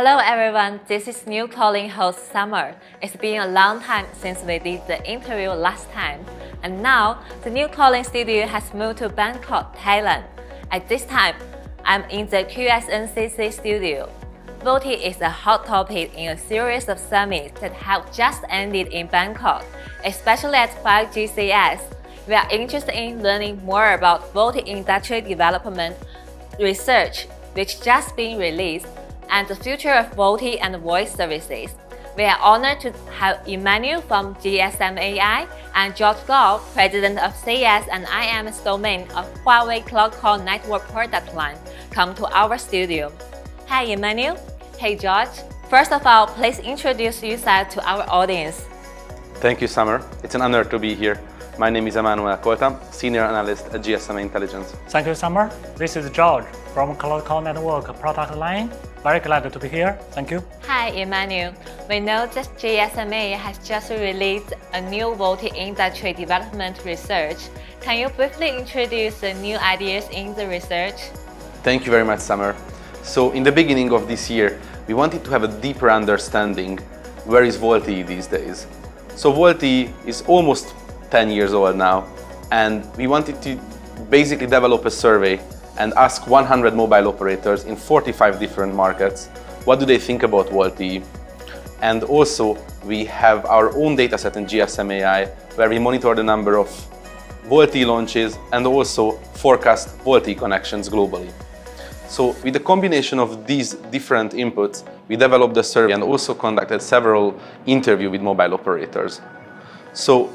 Hello everyone, this is new calling host Summer. It's been a long time since we did the interview last time, and now the new calling studio has moved to Bangkok, Thailand. At this time, I'm in the QSNCC studio. VoLTE is a hot topic in a series of summits that have just ended in Bangkok, especially at 5G CES. We are interested in learning more about VoLTE industry development, research, which just been released, and the future of VoLTE and voice services. We are honored to have Emmanuel from GSMA and George Gao, President of CES and IMS domain of Huawei Cloud Call Network product line, come to our studio. Hi Emmanuel. Hey George. First of all, please introduce yourself to our audience. Thank you, Summer. It's an honor to be here. My name is Emmanuel Kolta, Senior Analyst at GSMA Intelligence. Thank you, Summer. This is George from Cloud Call Network product line. Very glad to be here. Thank you. Hi, Emmanuel. We know that GSMA has just released a new VoLTE industry development research. Can you briefly introduce the new ideas in the research? Thank you very much, Summer. So, in the beginning of this year, we wanted to have a deeper understanding where is VoLTE these days. So, VoLTE is almost 10 years old now, and we wanted to basically develop a survey and ask 100 mobile operators in 45 different markets what do they think about VoLTE. And also we have our own dataset in GSMA where we monitor the number of VoLTE launches and also forecast VoLTE connections globally. So with the combination of these different inputs, we developed the survey and also conducted several interviews with mobile operators. So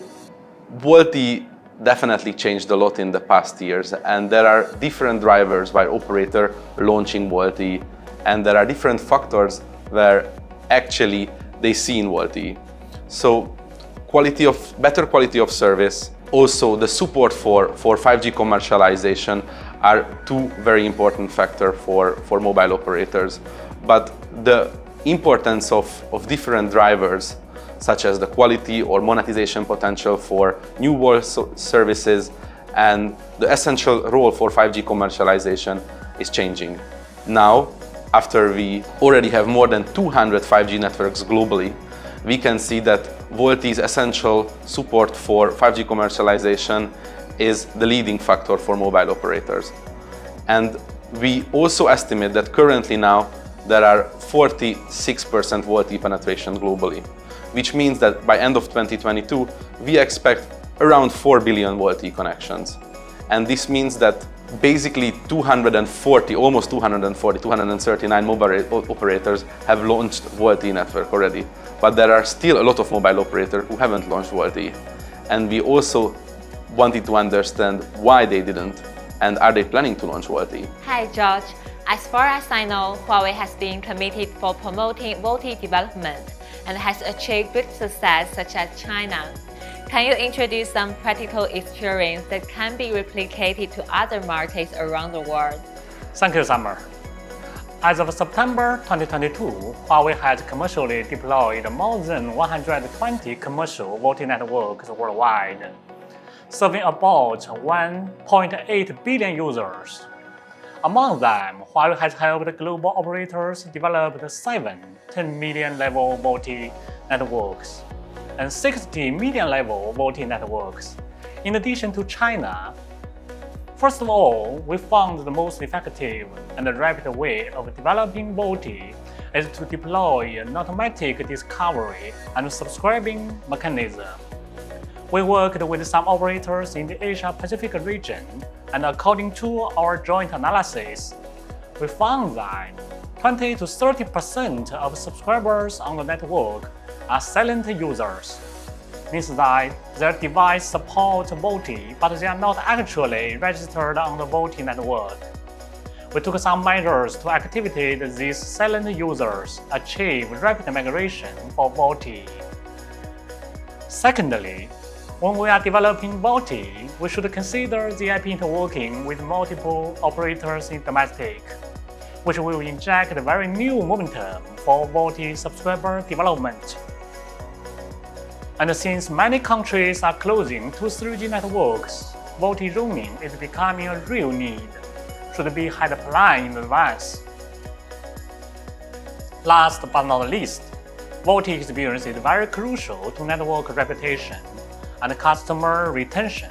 VoLTE definitely changed a lot in the past years, and there are different drivers why operator launching VoLTE, and there are different factors where actually they see in VoLTE. So better quality of service, also the support for 5G commercialization are two very important factors for mobile operators. But the importance of different drivers such as the quality or monetization potential for new voice services and the essential role for 5G commercialization is changing. Now, after we already have more than 200 5G networks globally, we can see that VoLTE's essential support for 5G commercialization is the leading factor for mobile operators. And we also estimate that currently now there are 46% VoLTE penetration globally, which means that by end of 2022, we expect around 4 billion VoLTE connections. And this means that basically 239 mobile operators have launched VoLTE network already. But there are still a lot of mobile operators who haven't launched VoLTE. And we also wanted to understand why they didn't, and are they planning to launch VoLTE? Hi George. As far as I know, Huawei has been committed for promoting VoLTE development and has achieved great success such as China. Can you introduce some practical experience that can be replicated to other markets around the world? Thank you, Summer. As of September 2022, Huawei has commercially deployed more than 120 commercial VoLTE networks worldwide, serving about 1.8 billion users. Among them, Huawei has helped global operators develop 7 10 million level VoLTE networks and 60 million level VoLTE networks, in addition to China. First of all, we found the most effective and rapid way of developing VoLTE is to deploy an automatic discovery and subscribing mechanism. We worked with some operators in the Asia-Pacific region, and according to our joint analysis, we found that 20 to 30% of subscribers on the network are silent users. Means that their device supports VoLTE, but they are not actually registered on the VoLTE network. We took some measures to activate these silent users, achieve rapid migration for VoLTE. Secondly, when we are developing VoLTE, we should consider the IP interworking with multiple operators in domestic, which will inject a very new momentum for VoLTE subscriber development. And since many countries are closing to 3G networks, VoLTE roaming is becoming a real need, should be had planned in advance. Last but not least, VoLTE experience is very crucial to network reputation and customer retention.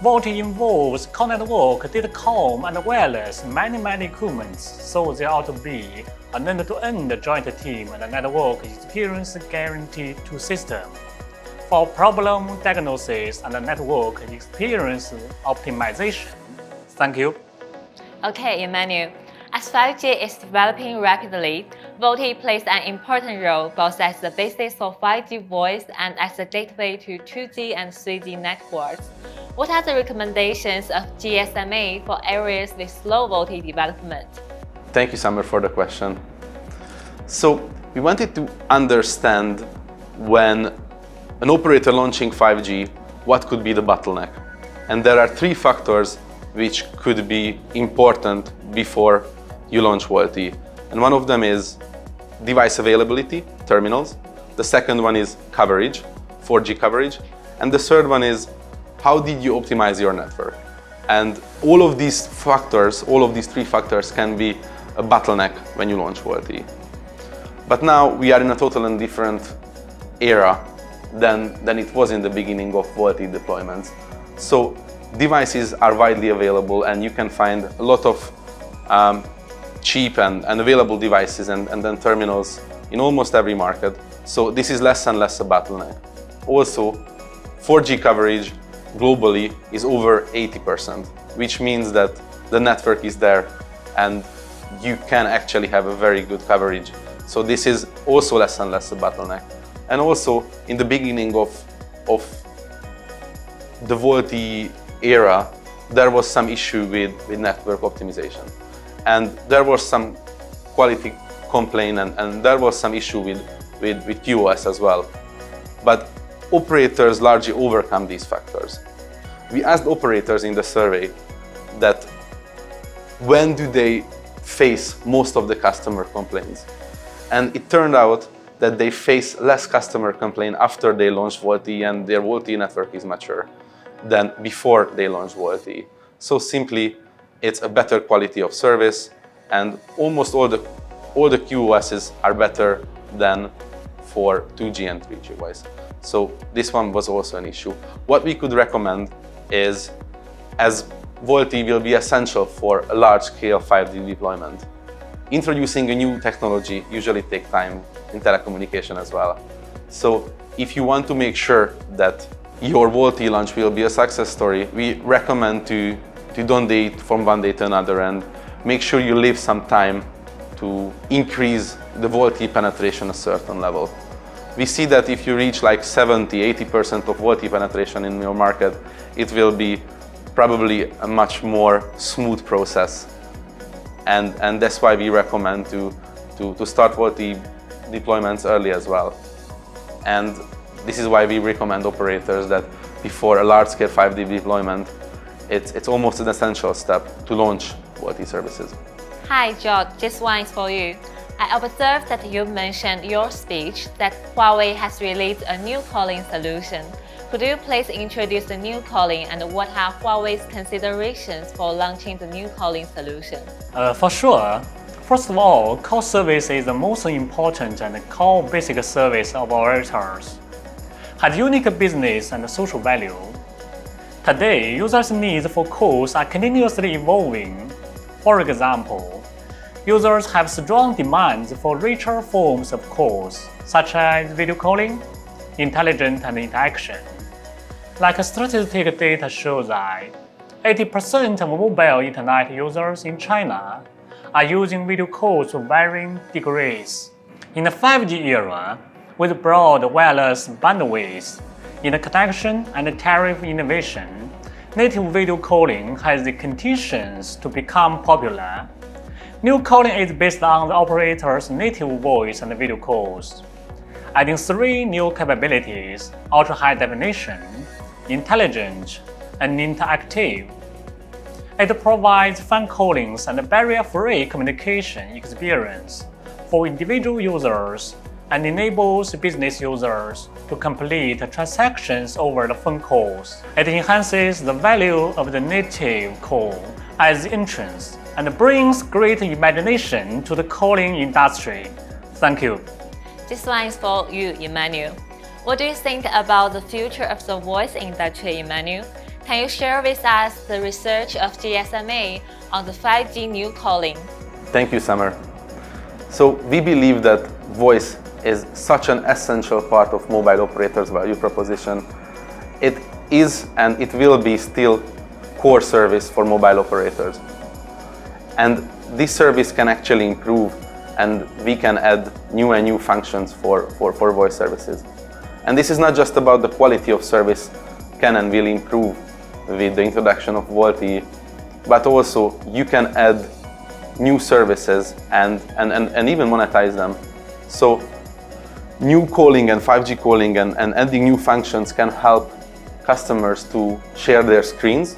VoLTE involves core network, datacom, and wireless many equipments, so there ought to be an end-to-end joint team and a network experience guarantee to system for problem diagnosis and network experience optimization. Thank you. Okay, Emmanuel. As 5G is developing rapidly, VoLTE plays an important role both as the basis of 5G voice and as a gateway to 2G and 3G networks. What are the recommendations of GSMA for areas with slow VoLTE development? Thank you, Summer, for the question. So we wanted to understand when an operator launching 5G, what could be the bottleneck? And there are three factors which could be important before you launch VoLTE. And one of them is device availability, terminals. The second one is coverage, 4G coverage. And the third one is how did you optimize your network? And all of these factors, all of these three factors can be a bottleneck when you launch VoLTE. But now we are in a totally different era than it was in the beginning of VoLTE deployments. So devices are widely available and you can find a lot of cheap and available devices and then terminals in almost every market. So this is less and less a bottleneck. Also, 4G coverage globally is over 80%, which means that the network is there and you can actually have a very good coverage. So this is also less and less a bottleneck. And also, in the beginning of the VoLTE era, there was some issue with network optimization. And there was some quality complaint and there was some issue with QoS as well. But operators largely overcome these factors. We asked operators in the survey that when do they face most of the customer complaints? And it turned out that they face less customer complaint after they launch VoLTE and their VoLTE network is mature than before they launch VoLTE. So simply, it's a better quality of service and almost all the QoSs are better than for 2G and 3G voice. So this one was also an issue. What we could recommend is, as VoLTE will be essential for a large-scale 5G deployment, introducing a new technology usually takes time in telecommunication as well. So if you want to make sure that your VoLTE launch will be a success story, we recommend to don't date from one day to another and make sure you leave some time to increase the VoLTE penetration a certain level. We see that if you reach like 70–80% of VoLTE penetration in your market, it will be probably a much more smooth process. And that's why we recommend to start VoLTE deployments early as well. And this is why we recommend operators that before a large-scale 5G deployment, it's almost an essential step to launch VoLTE services. Hi, George. This one is for you. I observed that you mentioned in your speech that Huawei has released a new calling solution. Could you please introduce the new calling and what are Huawei's considerations for launching the new calling solution? For sure. First of all, call service is the most important and core basic service of operators. Has unique business and social value. Today, users' needs for calls are continuously evolving. For example, users have strong demands for richer forms of calls, such as video calling, intelligent and interaction. Like statistic data shows that 80% of mobile internet users in China are using video calls to varying degrees. In the 5G era, with broad wireless bandwidth, interconnection and tariff innovation, native video calling has the conditions to become popular. New calling is based on the operator's native voice and video calls, adding three new capabilities: ultra-high definition, intelligent, and interactive. It provides phone callings and barrier-free communication experience for individual users and enables business users to complete transactions over the phone calls. It enhances the value of the native call as the entrance and brings great imagination to the calling industry. Thank you. This one is for you, Emmanuel. What do you think about the future of the voice industry, Emmanuel? Can you share with us the research of GSMA on the 5G new calling? Thank you, Summer. So we believe that voice is such an essential part of mobile operators' value proposition. It is and it will be still core service for mobile operators. And this service can actually improve, and we can add new and new functions for voice services. And this is not just about the quality of service can and will improve with the introduction of VoLTE, but also you can add new services and even monetize them. So new calling and 5G calling and adding new functions can help customers to share their screens,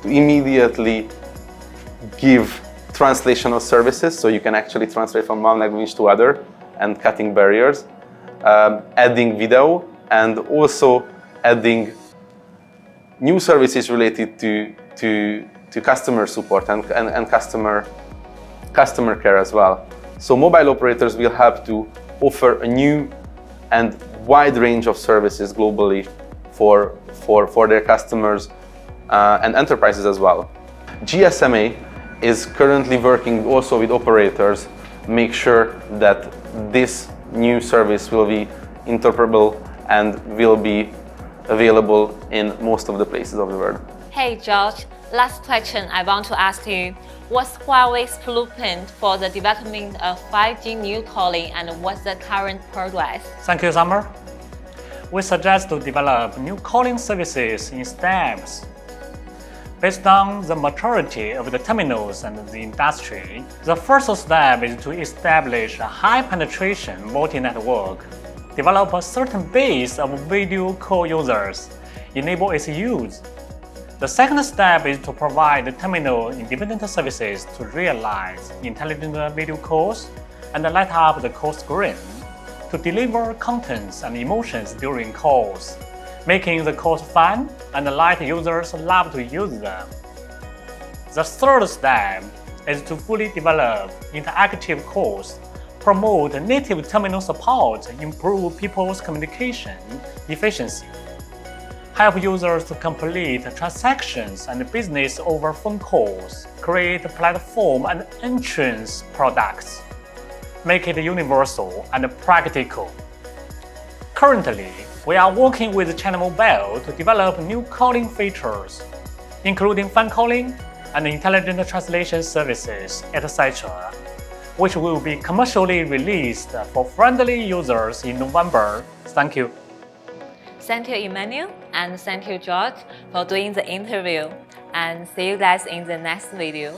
to immediately give translational services, so you can actually translate from one language to other and cutting barriers, adding video, and also adding new services related to customer support and customer care as well. So mobile operators will have to offer a new and wide range of services globally for their customers and enterprises as well. GSMA is currently working also with operators, make sure that this new service will be interoperable and will be available in most of the places of the world. Hey George, last question I want to ask you. What's Huawei's blueprint for the development of 5G new calling and what's the current progress? Thank you, Summer. We suggest to develop new calling services in steps. Based on the maturity of the terminals and the industry, the first step is to establish a high penetration VoLTE network, develop a certain base of video call users, enable its use. The second step is to provide terminal independent services to realize intelligent video calls and light up the call screen to deliver contents and emotions during calls, making the calls fun and let users love to use them. The third step is to fully develop interactive calls, promote native terminal support, improve people's communication efficiency, help users to complete transactions and business over phone calls, create platform and entrance products, make it universal and practical. Currently, we are working with China Mobile to develop new calling features, including fan calling and intelligent translation services, etc., which will be commercially released for friendly users in November. Thank you. Thank you, Emmanuel, and thank you, George, for doing the interview. And see you guys in the next video.